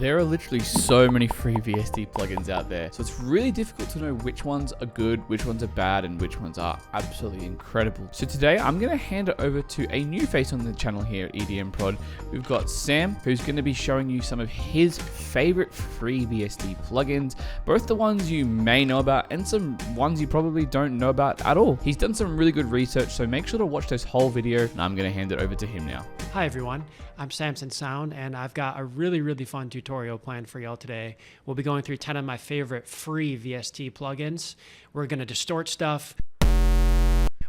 There are literally so many free VST plugins out there, so it's really difficult to know which ones are good, which ones are bad, and which ones are absolutely incredible. So today I'm going to hand it over to a new face on the channel here at EDM Prod. We've got Sam, who's going to be showing you some of his favorite free VST plugins, both the ones you may know about and some ones you probably don't know about at all. He's done some really good research, so make sure to watch this whole video, and I'm going to hand it over to him now. Hi everyone, I'm Samson Sound, and I've got a really fun tutorial planned for y'all today. We'll be going through 10 of my favorite free VST plugins. We're going to distort stuff.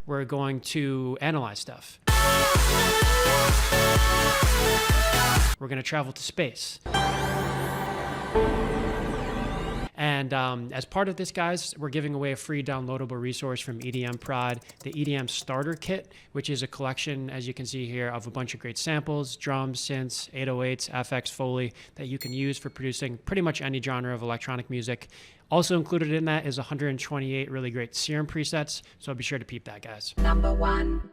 We're going to analyze stuff. We're going to travel to space. And as part of this, guys, we're giving away a free downloadable resource from EDM Prod, the EDM Starter Kit, which is a collection, as you can see here, of a bunch of great samples, drums, synths, 808s, FX, Foley, that you can use for producing pretty much any genre of electronic music. Also included in that is 128 really great Serum presets, so be sure to peep that, guys. Number 1.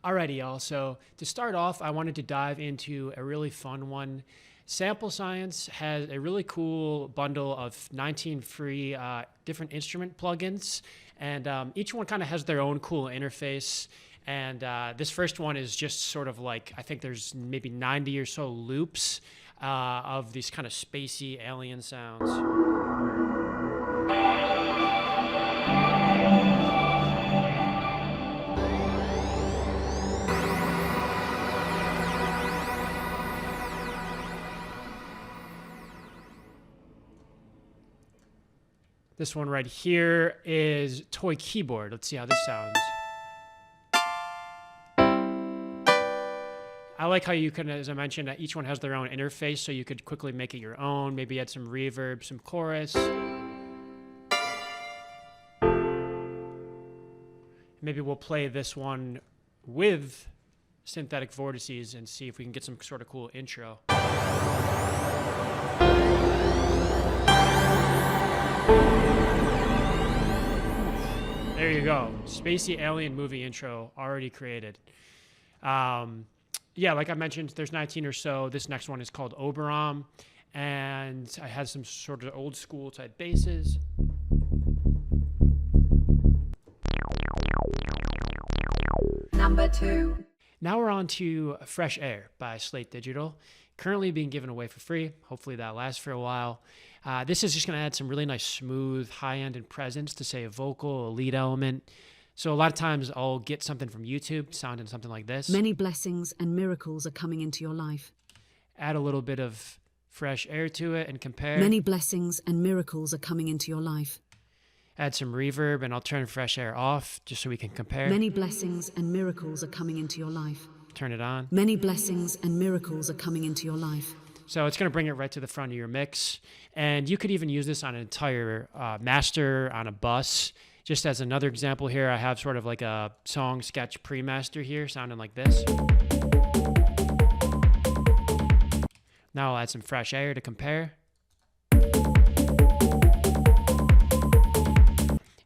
Alrighty, y'all. So to start off, I wanted to dive into a really fun one. Sample Science has a really cool bundle of 19 free different instrument plugins, and each one kind of has their own cool interface. And this first one is just sort of like, I think there's maybe 90 or so loops of these kind of spacey alien sounds. This one right here is Toy Keyboard. Let's see how this sounds. I like how you can, as I mentioned, each one has their own interface, so you could quickly make it your own, maybe add some reverb, some chorus. Maybe we'll play this one with synthetic vortices and see if we can get some sort of cool intro. There you go. Spacey alien movie intro already created. Yeah, like I mentioned, there's 19 or so. This next one is called Oberon, and it has some sort of old school type basses. Number 2. Now we're on to Fresh Air by Slate Digital. Currently being given away for free. Hopefully that lasts for a while. This is just going to add some really nice, smooth, high-end and presence to, say, a vocal, a lead element. So a lot of times I'll get something from YouTube sounding something like this. Many blessings and miracles are coming into your life. Add a little bit of fresh air to it and compare. Many blessings and miracles are coming into your life. Add some reverb, and I'll turn fresh air off just so we can compare. Many blessings and miracles are coming into your life. Turn it on. Many blessings and miracles are coming into your life. So it's going to bring it right to the front of your mix. And you could even use this on an entire master on a bus. Just as another example here, I have sort of like a song sketch pre-master here sounding like this. Now I'll add some fresh air to compare.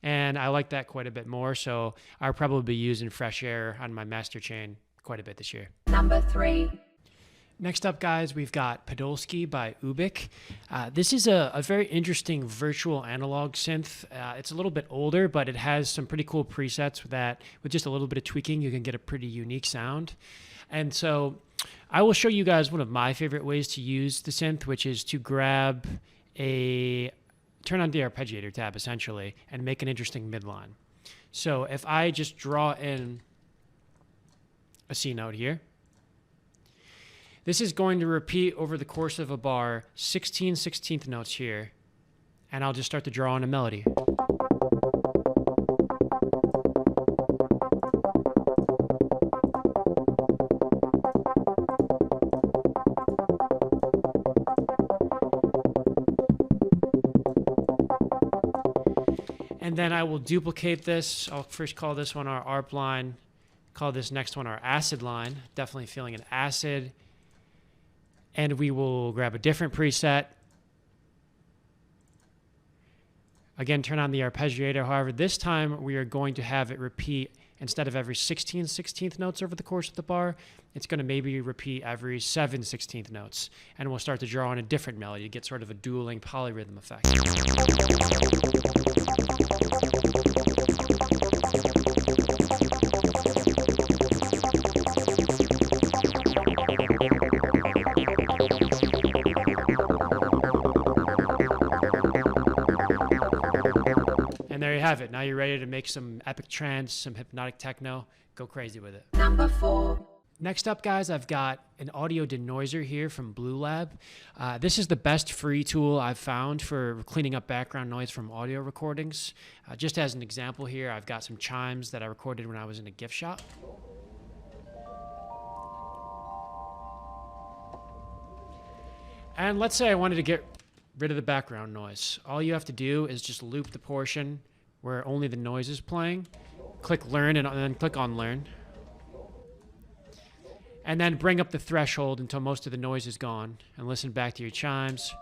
And I like that quite a bit more, so I'll probably be using fresh air on my master chain quite a bit this year. Number 3. Next up, guys, we've got Podolsky by Ubik. This is a very interesting virtual analog synth. It's a little bit older, but it has some pretty cool presets that, with just a little bit of tweaking, you can get a pretty unique sound. And so I will show you guys one of my favorite ways to use the synth, which is to turn on the arpeggiator tab, essentially, and make an interesting midline. So if I just draw in a C note here, this is going to repeat over the course of a bar 16 16th notes here, and I'll just start to draw in a melody. And then I will duplicate this. I'll first call this one our ARP line, call this next one our acid line, definitely feeling an acid. And we will grab a different preset. Again, turn on the arpeggiator. However, this time we are going to have it repeat instead of every 16/16 notes over the course of the bar, it's going to maybe repeat every 7/16 notes. And we'll start to draw on a different melody to get sort of a dueling polyrhythm effect. And there you have it. Now you're ready to make some epic trance, some hypnotic techno. Go crazy with it. Number 4. Next up, guys, I've got an audio denoiser here from Blue Lab. This is the best free tool I've found for cleaning up background noise from audio recordings. Just as an example here, I've got some chimes that I recorded when I was in a gift shop. And let's say I wanted to get rid of the background noise. All you have to do is just loop the portion where only the noise is playing. Click learn and then click on learn. And then bring up the threshold until most of the noise is gone and listen back to your chimes.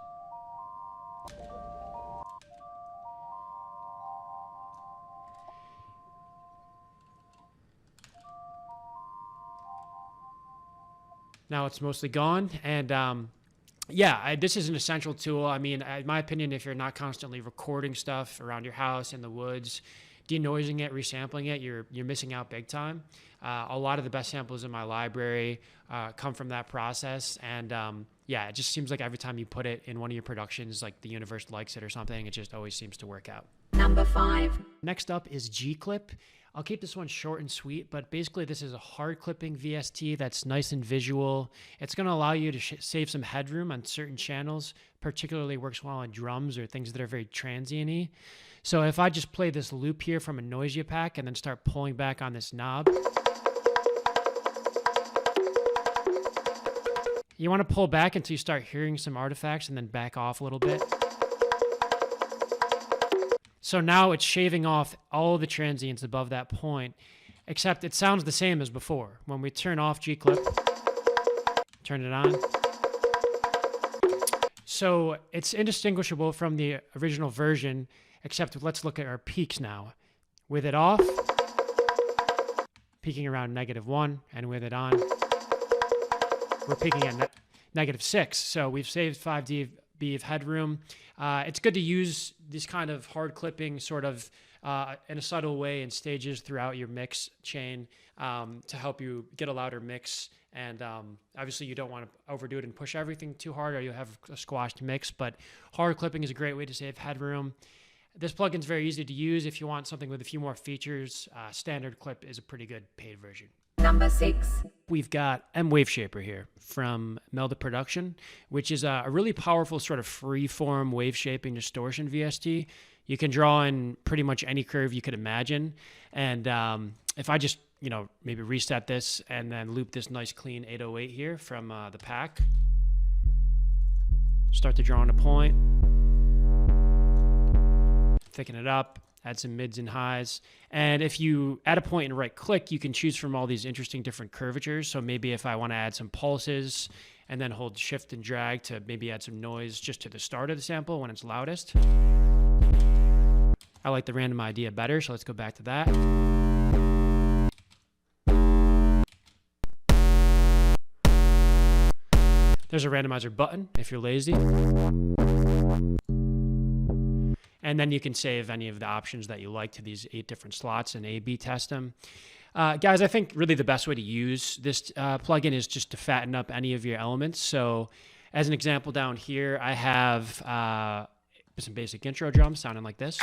Now it's mostly gone. And yeah, this is an essential tool. I mean, in my opinion, if you're not constantly recording stuff around your house, in the woods, denoising it, resampling it, you're missing out big time. A lot of the best samples in my library come from that process. And yeah, it just seems like every time you put it in one of your productions, like the universe likes it or something, it just always seems to work out. Number 5. Next up is G-Clip. I'll keep this one short and sweet, but basically this is a hard clipping VST that's nice and visual. It's going to allow you to save some headroom on certain channels, particularly works well on drums or things that are very transient-y. So if I just play this loop here from a Noisia pack and then start pulling back on this knob, you want to pull back until you start hearing some artifacts and then back off a little bit. So now it's shaving off all the transients above that point, except it sounds the same as before. When we turn off G-Clip, turn it on. So it's indistinguishable from the original version, except let's look at our peaks now. With it off, peaking around -1, and with it on, we're peaking at -6. So we've saved 5 dB of headroom. It's good to use this kind of hard clipping sort of in a subtle way in stages throughout your mix chain to help you get a louder mix. And obviously you don't want to overdo it and push everything too hard or you'll have a squashed mix, but hard clipping is a great way to save headroom. This plugin is very easy to use. If you want something with a few more features, Standard Clip is a pretty good paid version. Number 6. We've got M Wave Shaper here from Melda Production, which is a really powerful sort of free-form wave shaping distortion VST. You can draw in pretty much any curve you could imagine. And if I just, maybe reset this and then loop this nice clean 808 here from the pack, start to draw on a point, thicken it up, add some mids and highs. And if you add a point and right click, you can choose from all these interesting different curvatures. So maybe if I want to add some pulses and then hold shift and drag to maybe add some noise just to the start of the sample when it's loudest. I like the random idea better, so let's go back to that. There's a randomizer button if you're lazy. And then you can save any of the options that you like to these 8 different slots and A/B test them. Guys, I think really the best way to use this plugin is just to fatten up any of your elements. So as an example down here, I have some basic intro drums sounding like this.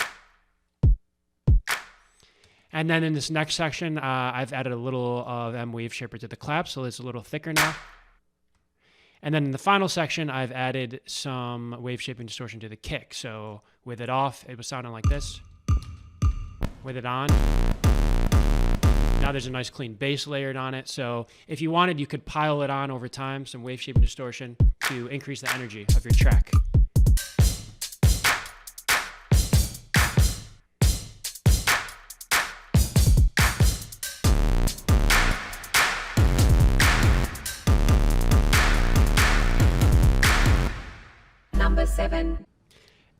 And then in this next section, I've added a little of M Wave Shaper to the clap, so it's a little thicker now. And then in the final section, I've added some wave shaping distortion to the kick. So with it off, it was sounding like this. With it on, now there's a nice clean bass layered on it. So if you wanted, you could pile it on over time, some wave shaping distortion to increase the energy of your track. Number 7.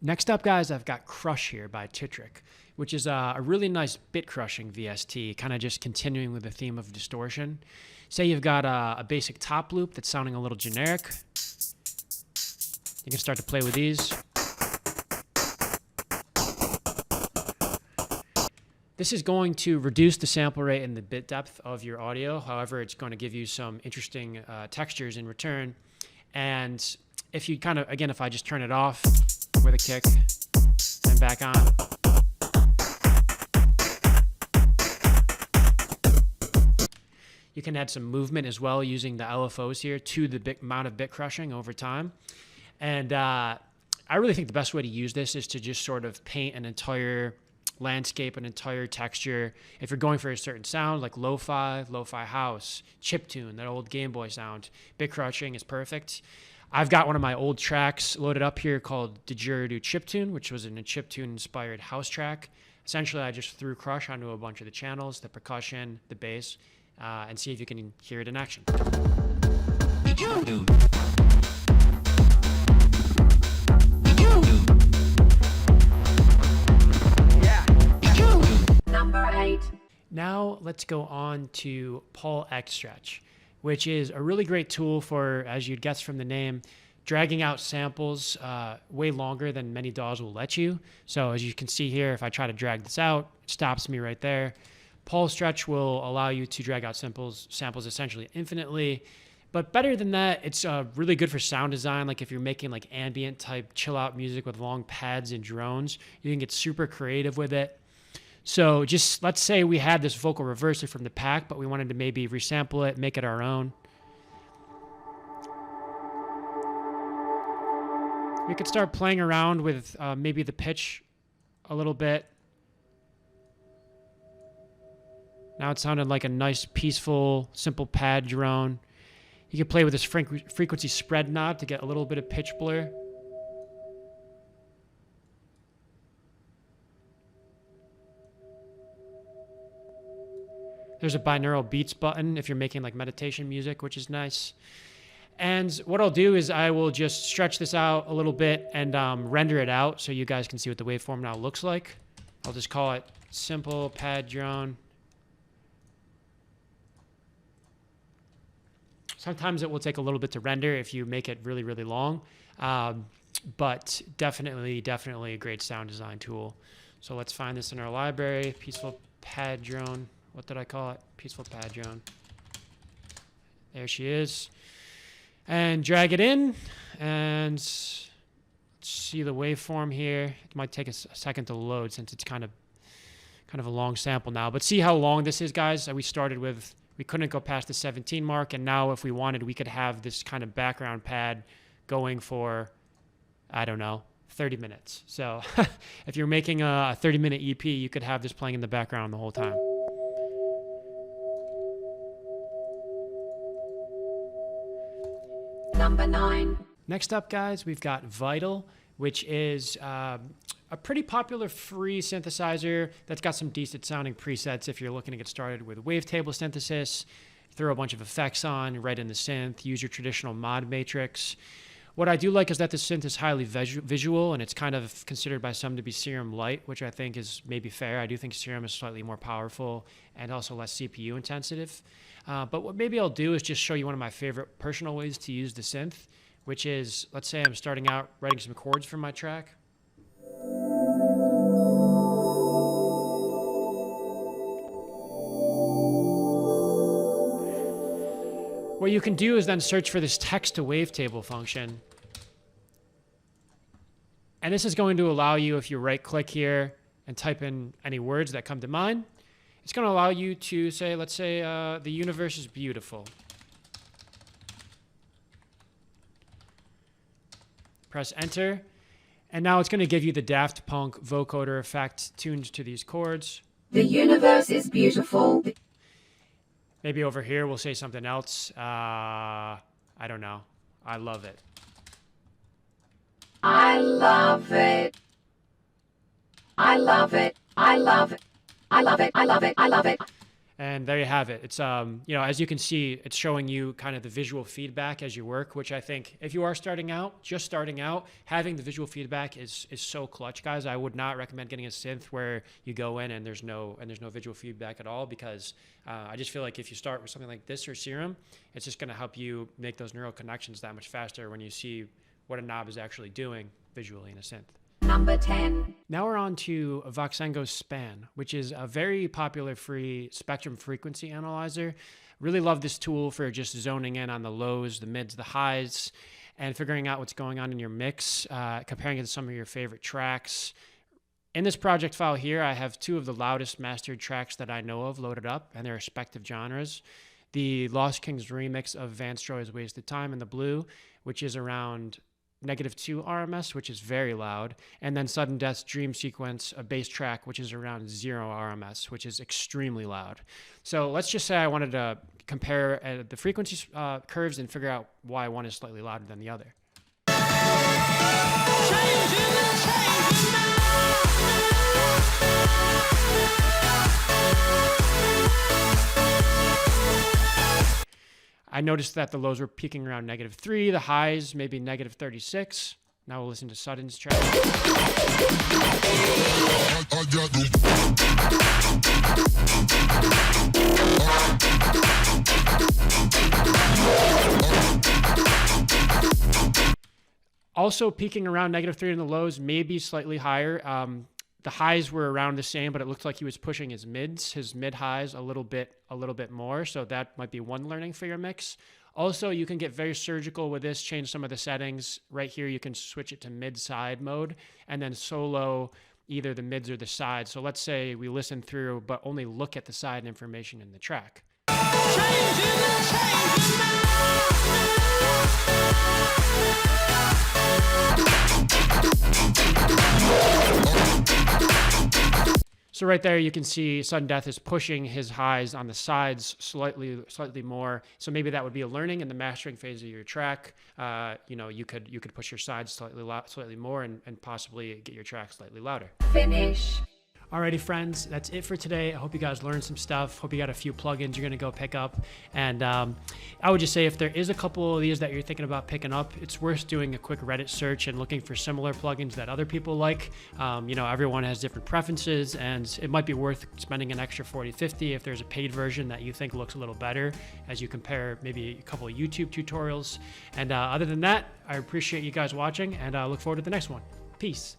Next up, guys, I've got Crush here by Titric, which is a really nice bit crushing VST, kind of just continuing with the theme of distortion. Say you've got a basic top loop that's sounding a little generic. You can start to play with these. This is going to reduce the sample rate and the bit depth of your audio. However, it's going to give you some interesting textures in return. And if you kind of, again, if I just turn it off with a kick and back on, you can add some movement as well using the LFOs here to the amount of bit crushing over time. And I really think the best way to use this is to just sort of paint an entire landscape, an entire texture. If you're going for a certain sound like lo-fi house, chiptune, that old Game Boy sound, bit crushing is perfect. I've got one of my old tracks loaded up here called Didgeridoo Chiptune, which was in a chiptune inspired house track. Essentially, I just threw Crush onto a bunch of the channels, the percussion, the bass, and see if you can hear it in action. Number 8. Now let's go on to Paul X Stretch, which is a really great tool for, as you'd guess from the name, dragging out samples way longer than many DAWs will let you. So as you can see here, if I try to drag this out, it stops me right there. Paul Stretch will allow you to drag out samples essentially infinitely. But better than that, it's really good for sound design. Like if you're making like ambient type chill out music with long pads and drones, you can get super creative with it. So just let's say we had this vocal reverser from the pack, but we wanted to maybe resample it, make it our own. We could start playing around with maybe the pitch a little bit. Now it sounded like a nice, peaceful, simple pad drone. You can play with this frequency spread knob to get a little bit of pitch blur. There's a binaural beats button if you're making like meditation music, which is nice. And what I'll do is I will just stretch this out a little bit and render it out so you guys can see what the waveform now looks like. I'll just call it simple pad drone. Sometimes it will take a little bit to render if you make it really, really long, but definitely a great sound design tool. So let's find this in our library, Peaceful Pad Drone. What did I call it? Peaceful Pad Drone. There she is. And drag it in, and let's see the waveform here. It might take a second to load since it's kind of a long sample now, but see how long this is, guys. We couldn't go past the 17 mark, and now if we wanted, we could have this kind of background pad going for, I don't know, 30 minutes. So if you're making a 30-minute EP, you could have this playing in the background the whole time. Number 9. Next up, guys, we've got Vital, which is a pretty popular free synthesizer that's got some decent sounding presets if you're looking to get started with wavetable synthesis, throw a bunch of effects on, write in the synth, use your traditional mod matrix. What I do like is that the synth is highly visual, and it's kind of considered by some to be Serum light, which I think is maybe fair. I do think Serum is slightly more powerful and also less CPU intensive. But what maybe I'll do is just show you one of my favorite personal ways to use the synth, which is, let's say I'm starting out writing some chords for my track. What you can do is then search for this text to wavetable function. And this is going to allow you, if you right click here and type in any words that come to mind, it's going to allow you to say, let's say, the universe is beautiful. Press enter. And now it's going to give you the Daft Punk vocoder effect tuned to these chords. The universe is beautiful. Maybe over here we'll say something else. I don't know. I love it. I love it. I love it. I love it. I love it. I love it. I love it. And there you have it. It's, you know, as you can see, it's showing you kind of the visual feedback as you work, which I think if you are starting out, just starting out, having the visual feedback is so clutch, guys. I would not recommend getting a synth where you go in and there's no visual feedback at all, because I just feel like if you start with something like this or Serum, it's just going to help you make those neural connections that much faster when you see what a knob is actually doing visually in a synth. Number 10. Now we're on to Voxengo Span, which is a very popular free spectrum frequency analyzer. Really love this tool for just zoning in on the lows, the mids, the highs, and figuring out what's going on in your mix, comparing it to some of your favorite tracks. In this project file here, I have 2 of the loudest mastered tracks that I know of loaded up, and their respective genres. The Lost Kings remix of Vance Joy's Wasted Time in the blue, which is around -2 RMS, which is very loud, and then Sudden Death's Dream Sequence, a bass track, which is around 0 RMS, which is extremely loud. So let's just say I wanted to compare the frequency curves and figure out why one is slightly louder than the other. I noticed that the lows were peaking around -3, the highs maybe -36. Now we'll listen to Sudden's track. Also peaking around -3 in the lows, maybe slightly higher. The highs were around the same, but it looked like he was pushing his mids, his mid highs a little bit more. So that might be one learning for your mix. Also, you can get very surgical with this, change some of the settings. Right here, you can switch it to mid side mode and then solo either the mids or the sides. So let's say we listen through, but only look at the side information in the track. So right there, you can see Sudden Death is pushing his highs on the sides slightly more. So maybe that would be a learning in the mastering phase of your track. You know, you could push your sides slightly more and possibly get your track slightly louder. Finish. Alrighty, friends, that's it for today. I hope you guys learned some stuff. Hope you got a few plugins you're gonna go pick up. And I would just say if there is a couple of these that you're thinking about picking up, it's worth doing a quick Reddit search and looking for similar plugins that other people like. You know, everyone has different preferences, and it might be worth spending an extra $40, $50 if there's a paid version that you think looks a little better as you compare maybe a couple of YouTube tutorials. And other than that, I appreciate you guys watching, and I look forward to the next one. Peace.